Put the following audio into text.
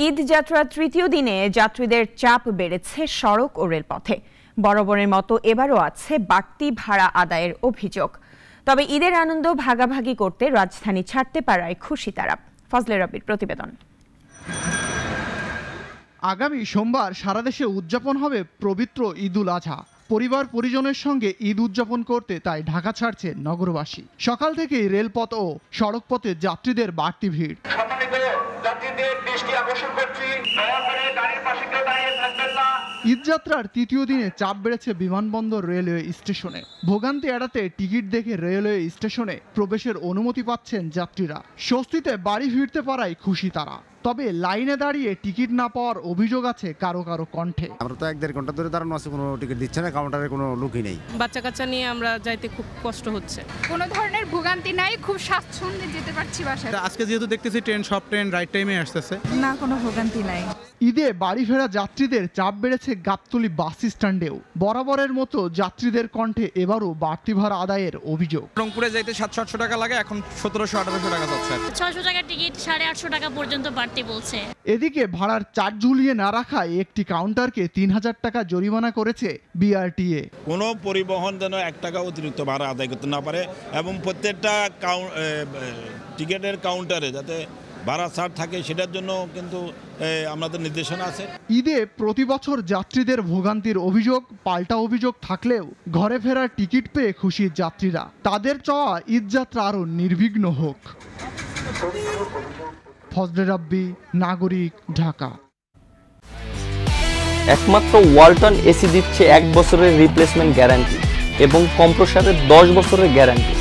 ঈদ যাত্রার তৃতীয় দিনে যাত্রীদের চাপ বেড়েছে সড়ক ও রেলপথে। বরাবরের মতো এবারও আছে বাড়তি ভাড়া আদায়ের অভিযোগ। তবে ঈদের আনন্দ ভাগাভাগি করতে রাজধানী ছাড়তে পারায় খুশি তারা। ফজলে রাব্বির প্রতিবেদন। আগামী সোমবার সারা দেশে উদযাপন হবে পবিত্র ঈদুল আজহা। পরিবার পরিজনের সঙ্গে ঈদ উদযাপন করতে তাই ঢাকা ছাড়ছে নগরবাসী। সকাল থেকেই রেলপথ ও সড়কপথে যাত্রীদের বাড়তি ভিড়। ঈদযাত্রার তৃতীয় দিনে চাপ বেড়েছে বিমানবন্দর রেলওয়ে স্টেশনে। ভোগান্তি এড়াতে টিকিট দেখে রেলওয়ে স্টেশনে প্রবেশের অনুমতি পাচ্ছেন যাত্রীরা। স্বস্তিতে বাড়ি ফিরতে পারায় খুশি তারা। তবে লাইনে দাঁড়িয়ে টিকিট না পাওয়ার অভিযোগ আছে কারো কারো কণ্ঠে। আমরা তো 1-1.5 ঘন্টা ধরে দাঁড়ানো আছে, কোনো টিকিট দিচ্ছে না, কাউন্টারে কোনো লোকই নেই। বাচ্চা কাচ্চা নিয়ে আমরা যাইতে খুব কষ্ট হচ্ছে। কোনো ধরনের ভোগান্তি নাই, খুব স্বাচ্ছন্দ্যে যেতে পারছি বাসায়। আজকে যেহেতু দেখতেছি সব ট্রেন রাইট টাইমে আসতেছে, না কোনো ভোগান্তি নাই। ঈদে বাড়ি ফেরা যাত্রীদের চাপ বেড়েছে গাবতলী বাস স্ট্যান্ডেও। বরাবরের মতো যাত্রীদের কণ্ঠে এবারও বাড়তি ভাড়া আদায়ের অভিযোগ। রংপুরে যাইতে 700-800 টাকা লাগে, এখন 1700-1800 টাকা যাচ্ছে। 600 টাকার টিকিট 850 টাকা পর্যন্ত বাড়তি বলছে। এদিকে ভাড়ার চার্জ ঝুলিয়ে না রাখায় একটি কাউন্টারকে 3000 টাকা জরিমানা করেছে বিআরটিএ। কোনো পরিবহন যেন 1 টাকা অতিরিক্ত ভাড়া আদায় করতে না পারে এবং প্রত্যেকটা টিকিটের কাউন্টারে যাতে ভাড়া ছাড় থাকে সেটার জন্য কিন্তু আমাদের নির্দেশনা আছে। ঈদে প্রতি বছর যাত্রীদের ভোগান্তির অভিযোগ পাল্টা অভিযোগ থাকলেও ঘরে ফেরার টিকিট পেয়ে খুশি যাত্রীরা। তাদের চাওয়া ঈদযাত্রা আরও নির্বিঘ্ন হোক। ফজলে রাব্বি, নাগরিক, ঢাকা। একমাত্র ওয়ালটন এসি দিচ্ছে 1 বছরের রিপ্লেসমেন্ট গ্যারান্টি এবং কম্প্রেসারের 10 বছরের গ্যারান্টি।